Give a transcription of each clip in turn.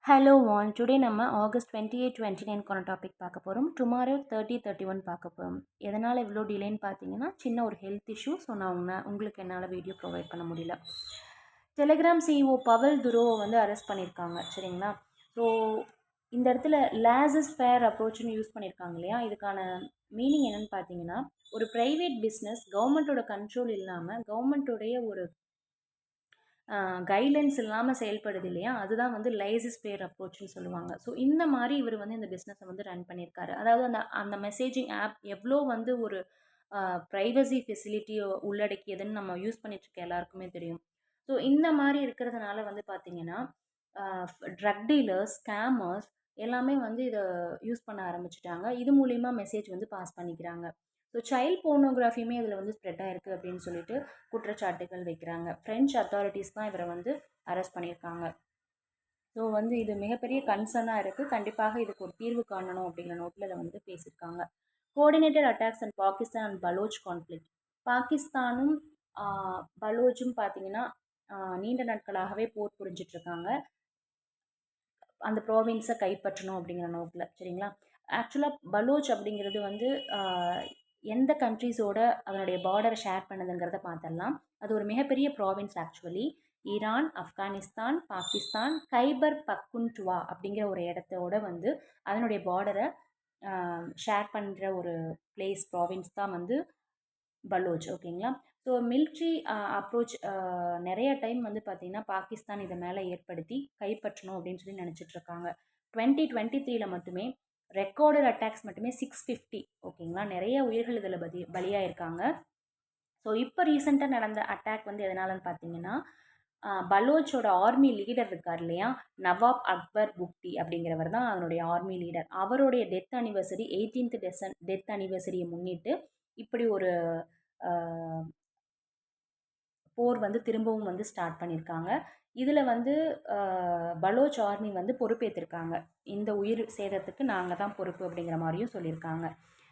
Hello one today நம்ம August 28-29க்கான topic பார்க்க போகிறோம். டுமாரோ 30-31 பார்க்க போகிறோம். எதனால் இவ்வளோ டிலேன்னு பார்த்தீங்கன்னா சின்ன ஒரு ஹெல்த் இஷ்யூ. ஸோ நான் உங்களுக்கு என்னால் வீடியோ ப்ரொவைட் பண்ண முடியல. டெலிகிராம் சிஇஓ பவல் துரோவை வந்து அரெஸ்ட் பண்ணியிருக்காங்க. சரிங்களா? ஸோ இந்த இடத்துல லேசஸ் ஃபேர் அப்ரோச்னு யூஸ் பண்ணியிருக்காங்க இல்லையா? இதுக்கான மீனிங் என்னென்னு பார்த்தீங்கன்னா, ஒரு ப்ரைவேட் பிஸ்னஸ் கவர்மெண்ட்டோட கண்ட்ரோல் இல்லாமல் கவர்மெண்ட்டோடைய ஒரு கைட்லைன்ஸ் இல்லாமல் செயல்படுது இல்லையா? அதுதான் வந்து லைசஸ் பேர் அப்ரோச்னு சொல்லுவாங்க. ஸோ இந்த மாதிரி இவர் வந்து இந்த பிஸ்னஸை வந்து ரன் பண்ணியிருக்காரு. அதாவது அந்த அந்த மெசேஜிங் ஆப் எவ்வளோ வந்து ஒரு ப்ரைவசி ஃபெசிலிட்டியை உள்ளடக்கியதுன்னு நம்ம யூஸ் பண்ணிட்டுருக்க எல்லாருக்குமே தெரியும். ஸோ இந்த மாதிரி இருக்கிறதுனால வந்து பார்த்திங்கன்னா ட்ரக் டீலர்ஸ், ஸ்கேமர்ஸ் எல்லாமே வந்து இதை யூஸ் பண்ண ஆரம்பிச்சிட்டாங்க. இது மூலிமா மெசேஜ் வந்து பாஸ் பண்ணிக்கிறாங்க. ஸோ சைல்ட் போர்னோகிராஃபியுமே இதில் வந்து ஸ்ப்ரெட் ஆகிருக்கு அப்படின்னு சொல்லிட்டு குற்றச்சாட்டுகள் வைக்கிறாங்க. ஃப்ரெஞ்ச் அத்தாரிட்டிஸ் தான் இவரை வந்து அரெஸ்ட் பண்ணியிருக்காங்க. ஸோ வந்து இது மிகப்பெரிய கன்சர்னாக இருக்குது. கண்டிப்பாக இதுக்கு ஒரு தீர்வு காணணும் அப்படிங்கிற நோட்டில் இதை வந்து பேசியிருக்காங்க. Coordinated attacks and Pakistan and Baloch conflict. பாகிஸ்தானும் பலோச்சும் பார்த்தீங்கன்னா நீண்ட நாட்களாகவே போர் புரிஞ்சிட்ருக்காங்க. அந்த ப்ராவின்ஸை கைப்பற்றணும் அப்படிங்கிற நோக்கில். சரிங்களா? ஆக்சுவலாக பலோச் அப்படிங்கிறது வந்து எந்த கண்ட்ரீஸோட அதனுடைய பார்டரை ஷேர் பண்ணுதுங்கிறத பார்த்துடலாம். அது ஒரு மிகப்பெரிய province actually. Iran, Afghanistan, Pakistan, Khyber Pakhtunkhwa அப்படிங்கிற ஒரு இடத்தோட வந்து அதனுடைய பார்டரை ஷேர் பண்ணுற ஒரு பிளேஸ் ப்ராவின்ஸ் தான் வந்து பலோச். ஓகேங்களா? ஸோ மிலிட்ரி அப்ரோச் நிறைய டைம் வந்து பார்த்திங்கன்னா பாகிஸ்தான் இதை மேலே ஏற்படுத்தி கைப்பற்றணும் அப்படின்னு சொல்லி நினச்சிட்ருக்காங்க. 2023 மட்டுமே ரெக்கார்டட் அட்டாக்ஸ் மட்டுமே 650. ஓகேங்களா? நிறைய உயிர்கள் இதில் பலியாயிருக்காங்க. ஸோ இப்போ ரீசெண்டாக நடந்த அட்டாக் வந்து எதனாலன்னு பார்த்தீங்கன்னா பலோச்சோட ஆர்மி லீடர் இருக்கார் இல்லையா, நவாப் அக்பர் புக்டி அப்படிங்கிறவர் தான் அதனுடைய ஆர்மி லீடர். அவருடைய டெத் அனிவர்சரி 18th டெத் அனிவர்சரியை முன்னிட்டு இப்படி ஒரு போர் வந்து திரும்பவும் வந்து ஸ்டார்ட் பண்ணியிருக்காங்க. இதில் வந்து பலோச் ஆர்மி வந்து பொறுப்பேற்றிருக்காங்க. இந்த உயிர் சேதத்துக்கு நாங்கள் தான் பொறுப்பு அப்படிங்கிற மாதிரியும் சொல்லியிருக்காங்க.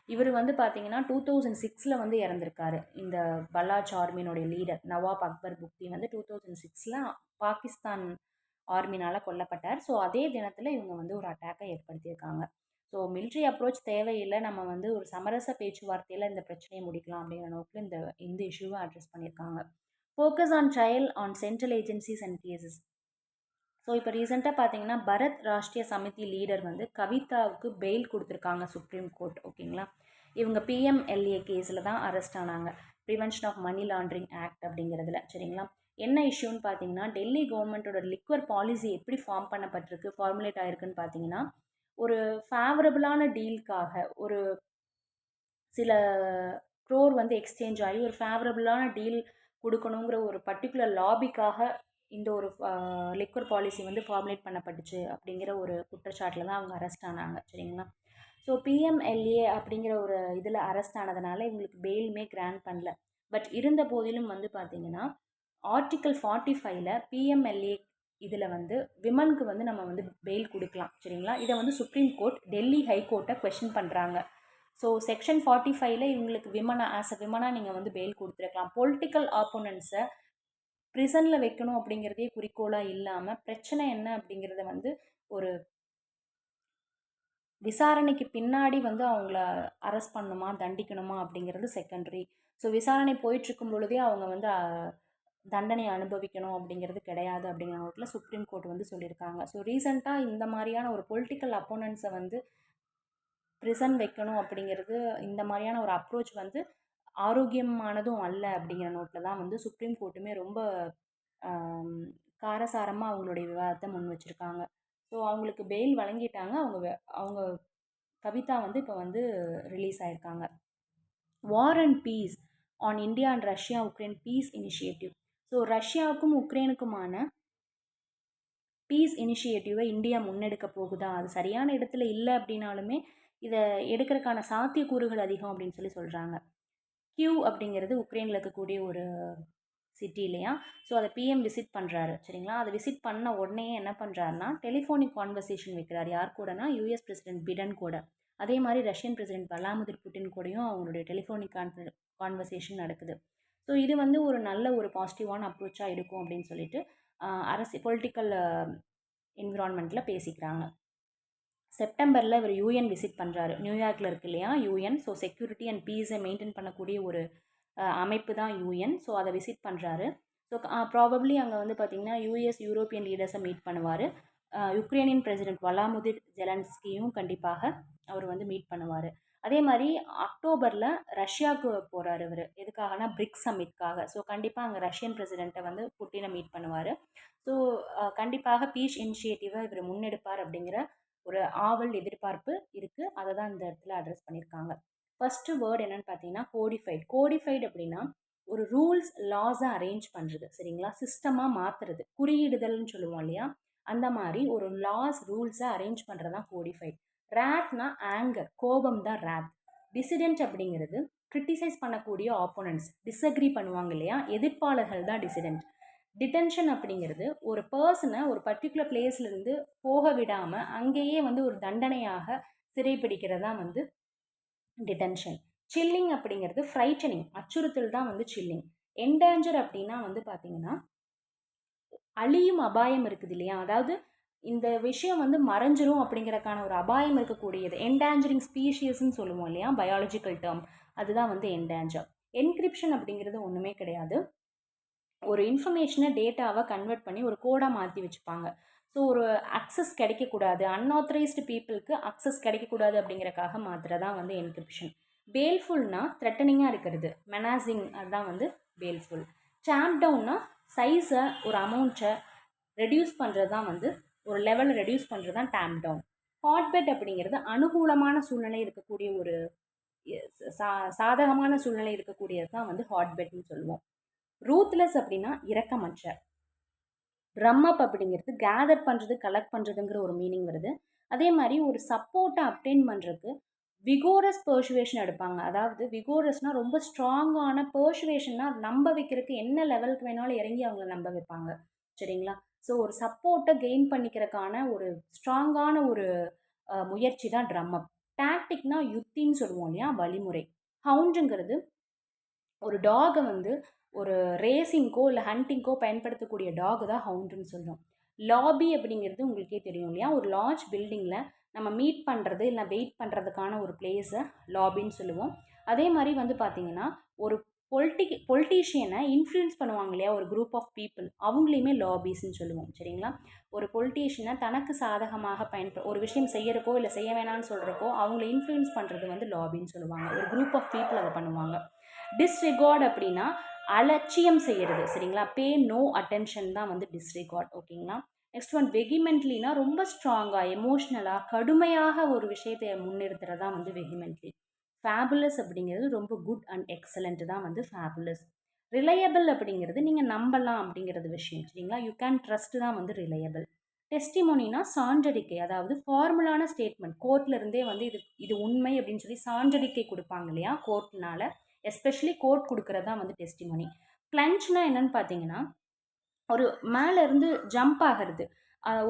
இவர் வந்து பார்த்தீங்கன்னா 2006 வந்து இறந்துருக்காரு. இந்த பலாச் ஆர்மியினுடைய லீடர் நவாப் அக்பர் புக்தி வந்து 2006 பாகிஸ்தான் ஆர்மினால் கொல்லப்பட்டார். ஸோ அதே தினத்தில் இவங்க வந்து ஒரு அட்டாக்கை ஏற்படுத்தியிருக்காங்க. ஸோ மிலிட்ரி அப்ரோச் தேவையில்லை, நம்ம வந்து ஒரு சமரச பேச்சுவார்த்தையில் இந்த பிரச்சனையை முடிக்கலாம் அப்படிங்கிற நோக்கில் இந்த இஷ்யூவை அட்ரஸ் பண்ணியிருக்காங்க. Focus on trial on central agencies and cases. So இப்போ ரீசெண்டாக பார்த்தீங்கன்னா பரத் ராஷ்ட்ரிய சமிதி லீடர் வந்து கவிதாவுக்கு பெயில் கொடுத்துருக்காங்க சுப்ரீம் கோர்ட். ஓகேங்களா? இவங்க பிஎம்எல்ஏ கேஸில் தான் அரெஸ்ட் ஆனாங்க. Prevention of money laundering act அப்படிங்கிறதுல. சரிங்களா? என்ன இஷ்யூன்னு பார்த்தீங்கன்னா டெல்லி கவர்மெண்ட்டோட லிக்வர் பாலிசி எப்படி ஃபார்ம் பண்ணப்பட்டிருக்கு, ஃபார்முலேட் ஆகிருக்குன்னு பார்த்தீங்கன்னா ஒரு ஃபேவரபுளான டீலுக்காக ஒரு சில க்ரோர் வந்து எக்ஸ்சேஞ்ச் ஆகி ஒரு ஃபேவரபுளான டீல் கொடுக்கணுங்கிற ஒரு பர்டிகுலர் லாபிக்காக இந்த ஒரு லிக்வர் பாலிசி வந்து ஃபார்முலேட் பண்ணப்பட்டுச்சு அப்படிங்கிற ஒரு குற்றச்சாட்டில் தான் அவங்க அரெஸ்ட் ஆனாங்க. சரிங்களா? ஸோ பிஎம்எல்ஏ அப்படிங்கிற ஒரு இதில் அரெஸ்ட் ஆனதுனால இவங்களுக்கு பெயிலுமே கிராண்ட் பண்ணல. பட் இருந்த போதிலும் வந்து பார்த்திங்கன்னா ஆர்டிக்கல் 45ல் பிஎம்எல்ஏ இதில் வந்து விமனுக்கு வந்து நம்ம வந்து பெயில் கொடுக்கலாம். சரிங்களா? இதை வந்து சுப்ரீம் கோர்ட் டெல்லி ஹைகோர்ட்டை கொஷின் பண்ணுறாங்க. ஸோ செக்ஷன் 45ல் இவங்களுக்கு ஆஸ் அ விமனாக நீங்கள் வந்து பெயில் கொடுத்துருக்கலாம். பொலிட்டிக்கல் ஆப்போனன்ட்ஸை ப்ரிசனில் வைக்கணும் அப்படிங்கிறதே குறிக்கோளாக இல்லாமல் பிரச்சனை என்ன அப்படிங்கிறத வந்து ஒரு விசாரணைக்கு பின்னாடி வந்து அவங்கள அரெஸ்ட் பண்ணணுமா தண்டிக்கணுமா அப்படிங்கிறது செகண்டரி. ஸோ விசாரணை போயிட்டுருக்கும் பொழுதே அவங்க வந்து தண்டனை அனுபவிக்கணும் அப்படிங்கிறது கிடையாது அப்படிங்கிற நோட்டில் சுப்ரீம் கோர்ட் வந்து சொல்லியிருக்காங்க. ஸோ ரீசெண்டாக இந்த மாதிரியான ஒரு பொலிட்டிக்கல் அப்போனன்ட்ஸை வந்து ப்ரிசன் வைக்கணும் அப்படிங்கிறது, இந்த மாதிரியான ஒரு அப்ரோச் வந்து ஆரோக்கியமானதும் அல்ல அப்படிங்கிற நோட்டில் தான் வந்து சுப்ரீம் கோர்ட்டுமே ரொம்ப காரசாரமாக அவங்களுடைய விவாதத்தை முன் வச்சுருக்காங்க. ஸோ அவங்களுக்கு பெயில் வழங்கிட்டாங்க. அவங்க கவிதா வந்து இப்போ வந்து ரிலீஸ் ஆகிருக்காங்க. War and peace on India and Russia Ukraine peace initiative. So ரஷ்யாவுக்கும் உக்ரைனுக்குமான பீஸ் இனிஷியேட்டிவை இந்தியா முன்னெடுக்க போகுதா, அது சரியான இடத்துல இல்லை அப்படின்னாலுமே இதை எடுக்கிறதுக்கான சாத்தியக்கூறுகள் அதிகம் அப்படின்னு சொல்லி சொல்கிறாங்க. கியூ அப்படிங்கிறது உக்ரைனில் இருக்கக்கூடிய ஒரு சிட்டி இல்லையா? ஸோ அதை பிஎம் விசிட் பண்ணுறாரு. சரிங்களா? அதை விசிட் பண்ண உடனே என்ன பண்ணுறாருனா டெலிஃபோனிக் கான்வர்சேஷன் வைக்கிறார். யார் கூடனா யூஎஸ் பிரசிடென்ட் பிடன் கூட. அதே மாதிரி ரஷ்யன் பிரசிடென்ட் வலாதிமிர் புட்டின் கூடயும் அவங்களுடைய டெலிஃபோனிக் கான்வர்சேஷன் நடக்குது. ஸோ இது வந்து ஒரு நல்ல ஒரு பாசிட்டிவான அப்ரோச்சாக இருக்கும் அப்படின்னு சொல்லிட்டு பொலிட்டிக்கல் என்விரான்மெண்ட்டில் பேசிக்கிறாங்க. செப்டம்பரில் இவர் யூஎன் விசிட் பண்ணுறாரு. நியூயார்க்கில் இருக்கு இல்லையா யூஎன். ஸோ செக்யூரிட்டி அண்ட் பீஸை மெயின்டைன் பண்ணக்கூடிய ஒரு அமைப்பு தான் யூஎன். ஸோ அதை விசிட் பண்ணுறாரு. ஸோ ப்ராபப்ளி அங்கே வந்து பார்த்திங்கன்னா யூஎஸ் யூரோப்பியன் லீடர்ஸை மீட் பண்ணுவார். யுக்ரைனியன் பிரசிடென்ட் வலாமுதிர் ஜெலன்ஸ்கியும் கண்டிப்பாக அவர் வந்து மீட் பண்ணுவார். அதே மாதிரி அக்டோபரில் ரஷ்யாவுக்கு போகிறார் இவர். எதுக்காகனா பிரிக்ஸ் சம்மிட்காக. ஸோ கண்டிப்பாக அங்கே ரஷ்யன் பிரசிடெண்ட்டை வந்து புட்டினை மீட் பண்ணுவார். ஸோ கண்டிப்பாக பீஸ் இனிஷியேட்டிவை இவர் முன்னெடுப்பார் அப்படிங்கிற ஒரு ஆவல் எதிர்பார்ப்பு இருக்குது. அதை தான் இந்த இடத்துல அட்ரஸ் பண்ணியிருக்காங்க. ஃபஸ்ட்டு வேர்டு என்னென்னு பார்த்தீங்கன்னா கோடிஃபைட். கோடிஃபைட் அப்படின்னா ஒரு ரூல்ஸ் லாஸை அரேஞ்ச் பண்ணுறது, சரிங்களா, சிஸ்டமாக மாற்றுறது, குறியீடுதல்னு சொல்லுவோம் இல்லையா, அந்த மாதிரி ஒரு லாஸ் ரூல்ஸை அரேஞ்ச் பண்ணுறது தான் கோடிஃபைட். ரேத்னா ஆங்கர், கோபம் தான் ரேத். டிசிடென்ட் அப்படிங்கிறது கிரிட்டிசைஸ் பண்ணக்கூடிய ஆப்போனன்ட்ஸ், டிஸ்அக்ரி பண்ணுவாங்க இல்லையா, எதிர்ப்பாளர்கள் தான் டிசிடென்ட். டிடென்ஷன் அப்படிங்கிறது ஒரு பர்சனை ஒரு பர்டிகுலர் பிளேஸ்லேருந்து போக விடாமல் அங்கேயே வந்து ஒரு தண்டனையாக சிறைப்பிடிக்கிறதா வந்து டிடென்ஷன். சில்லிங் அப்படிங்கிறது ஃப்ரைட்டனிங், அச்சுறுத்தல் தான் வந்து சில்லிங். என்டேஞ்சர் அப்படின்னா வந்து பார்த்தீங்கன்னா அழியும் அபாயம் இருக்குது இல்லையா, அதாவது இந்த விஷயம் வந்து மறைஞ்சிரும் அப்படிங்கிறதுக்கான ஒரு அபாயம் இருக்கக்கூடியது. என்டேஞ்சரிங் ஸ்பீஷியஸ்ன்னு சொல்லுவோம் இல்லையா, பயாலஜிக்கல் டேர்ம், அதுதான் வந்து என்டேஞ்சர். என்கிரிப்ஷன் அப்படிங்கிறது ஒன்றுமே கிடையாது. ஒரு இன்ஃபர்மேஷனை டேட்டாவை கன்வெர்ட் பண்ணி ஒரு கோடாக மாற்றி வச்சுப்பாங்க. ஸோ ஒரு அக்சஸ் கிடைக்கக்கூடாது, அன்ஆத்தரைஸ்டு பீப்புளுக்கு அக்சஸ் கிடைக்கக்கூடாது அப்படிங்கிறக்காக மாத்திரதான் வந்து என்கிரிப்ஷன். பேல்ஃபுல்னா த்ரெட்டனிங்காக இருக்கிறது, மெனாசிங், அதுதான் வந்து பேல்ஃபுல். டேம்ப் டவுன்னா சைஸை ஒரு அமௌண்ட்டை ரெடியூஸ் பண்ணுறது தான் வந்து ஒரு லெவலில் ரெடியூஸ் பண்ணுறது தான் டேம்ப் டவுன். ஹாட்பெட் அப்படிங்கிறது அனுகூலமான சூழ்நிலை இருக்கக்கூடிய ஒரு சாதகமான சூழ்நிலை இருக்கக்கூடியது தான் வந்து ஹாட்பெட்னு சொல்லுவோம். ரூத்லெஸ் அப்படின்னா இரக்கமற்ற. ட்ரம் அப் அப்படிங்கிறது கேதர் பண்ணுறது, கலெக்ட் பண்ணுறதுங்கிற ஒரு மீனிங் வருது. அதே மாதிரி ஒரு சப்போர்ட்டை அப்டெயின் பண்ணுறதுக்கு விகோரஸ் பர்சுவேஷன் எடுப்பாங்க. அதாவது விகோரஸ்னால் ரொம்ப ஸ்ட்ராங்கான, பர்சுவேஷன்னா நம்ப வைக்கிறதுக்கு என்ன லெவலுக்கு வேணாலும் இறங்கி அவங்கள நம்ப வைப்பாங்க, சரிங்களா. ஸோ ஒரு சப்போர்ட்டை கெயின் பண்ணிக்கிறதுக்கான ஒரு ஸ்ட்ராங்கான ஒரு முயற்சி தான் ட்ரம் அப். டாக்டிக்னா யுத்தின்னு சொல்லுவோம் இல்லையா, வழிமுறை. ஹவுண்டுங்கிறது ஒரு டாகை வந்து ஒரு ரேசிங்க்கோ இல்லை ஹண்டிங்க்கோ பயன்படுத்தக்கூடிய டாக் தான் ஹவுண்டுன்னு சொல்லுவோம். லாபி அப்படிங்கிறது உங்களுக்கே தெரியும் இல்லையா, ஒரு லார்ஜ் பில்டிங்கில் நம்ம மீட் பண்ணுறது இல்லை வெயிட் பண்ணுறதுக்கான ஒரு பிளேஸை லாபின்னு சொல்லுவோம். அதே மாதிரி வந்து பார்த்திங்கன்னா ஒரு பொலிட்டீஷியனை இன்ஃப்ளூயன்ஸ் பண்ணுவாங்க இல்லையா ஒரு குரூப் ஆஃப் பீப்புள், அவங்களையுமே லாபிஸ்ன்னு சொல்லுவோம், சரிங்களா. ஒரு பொலிட்டீஷியனை தனக்கு சாதகமாக ஒரு விஷயம் செய்யறக்கோ இல்லை செய்ய வேணான்னு சொல்கிறக்கோ அவங்கள இன்ஃப்ளூயன்ஸ் பண்ணுறது வந்து லாபின்னு சொல்லுவாங்க. ஒரு குரூப் ஆஃப் பீப்புள் அதை பண்ணுவாங்க. டிஸ்ரிகார்ட் அப்படின்னா அலட்சியம் செய்கிறது, சரிங்களா. பே நோ அட்டென்ஷன் தான் வந்து டிஸ்ரிகார்ட், ஓகேங்களா. நெக்ஸ்ட் ஒன் வெகிமெண்ட்லினா ரொம்ப ஸ்ட்ராங்காக, எமோஷ்னலாக, கடுமையாக ஒரு விஷயத்தை முன்னிறுத்துறது தான் வந்து வெகிமெண்ட்லி. ஃபேபுலஸ் அப்படிங்கிறது ரொம்ப குட் அண்ட் எக்ஸலண்ட் தான் வந்து ஃபேபுலஸ். ரிலையபிள் அப்படிங்கிறது நீங்கள் நம்பலாம் அப்படிங்கிறது விஷயம், சரிங்களா. யூ கேன் ட்ரஸ்ட் தான் வந்து ரிலையபிள். டெஸ்டிமோனினா சான்றறிக்கை, அதாவது ஃபார்முலான ஸ்டேட்மெண்ட், கோர்ட்லேருந்தே வந்து இது உண்மை அப்படின்னு சொல்லி சான்றறிக்கை கொடுப்பாங்க இல்லையா கோர்ட்னால, எஸ்பெஷலி கோர்ட் கொடுக்குறது தான் வந்து டெஸ்டிமோனி. பிளஞ்ச்னா என்னன்னு பார்த்தீங்கன்னா ஒரு மேலேருந்து ஜம்ப் ஆகிறது,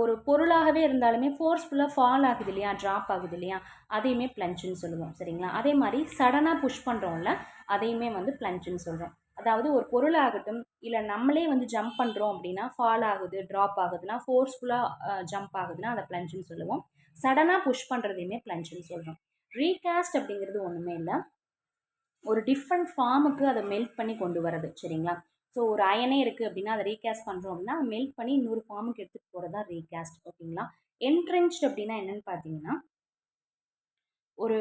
ஒரு பொருளாகவே இருந்தாலுமே ஃபோர்ஸ்ஃபுல்லாக ஃபால் ஆகுது இல்லையா, ட்ராப் ஆகுது இல்லையா, அதையுமே பிளஞ்சுன்னு சொல்லுவோம், சரிங்களா. அதே மாதிரி சடனாக புஷ் பண்ணுறோம்ல, அதையுமே வந்து பிளஞ்சுன்னு சொல்கிறோம். அதாவது ஒரு பொருளாகட்டும் இல்லை நம்மளே வந்து ஜம்ப் பண்ணுறோம் அப்படின்னா ஃபால் ஆகுது, ட்ராப் ஆகுதுன்னா, ஃபோர்ஸ்ஃபுல்லாக ஜம்ப் ஆகுதுன்னா அதை பிளஞ்சுன்னு சொல்லுவோம். சடனாக புஷ் பண்ணுறதையுமே பிளஞ்சுன்னு சொல்கிறோம். ரீகாஸ்ட் அப்படிங்கிறது ஒன்றுமே இல்லை, ஒரு டிஃப்ரெண்ட் ஃபார்முக்கு அதை மெல்ட் பண்ணி கொண்டு வரது, சரிங்களா. ஸோ ஒரு அயனே இருக்குது அப்படின்னா அதை ரீகாஸ்ட் பண்ணுறோம் அப்படின்னா மெல்ட் பண்ணி இன்னொரு ஃபார்முக்கு எடுத்துகிட்டு போகிறது தான் ரீகாஸ்ட், ஓகேங்களா. என்ட்ரென்ச்ட் அப்படின்னா என்னென்னு பார்த்தீங்கன்னா ஒரு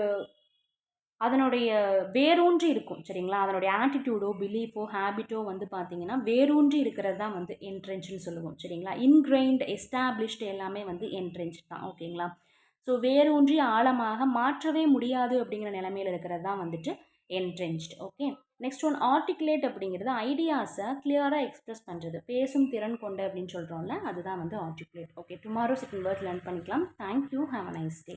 அதனுடைய வேரூன்றி இருக்கும், சரிங்களா. அதனுடைய ஆட்டிடியூடோ பிலீஃபோ ஹேபிட்டோ வந்து பார்த்தீங்கன்னா வேரூன்றி இருக்கிறது தான் வந்து என்ட்ரென்ச்னு சொல்லுவோம், சரிங்களா. இன்கிரைன்ட், எஸ்டாப்ளிஷ்டு எல்லாமே வந்து என்ட்ரென்ச் தான், ஓகேங்களா. ஸோ வேரூன்றி ஆழமாக மாற்றவே முடியாது அப்படிங்கிற நிலைமையில் இருக்கிறது தான் வந்துட்டு என்ட்ரென்ச்ட், ஓகே. நெக்ஸ்ட் ஒன் ஆர்டிகுலேட் அப்படிங்கிறது ஐடியாஸை கிளியராக எக்ஸ்பிரஸ் பண்ணுறது, பேசும் திறன் கொண்டு அப்படின்னு சொல்கிறோம்ல, அதுதான் வந்து articulate. Okay, tomorrow second word learn பண்ணிக்கலாம். Thank you, have a nice day.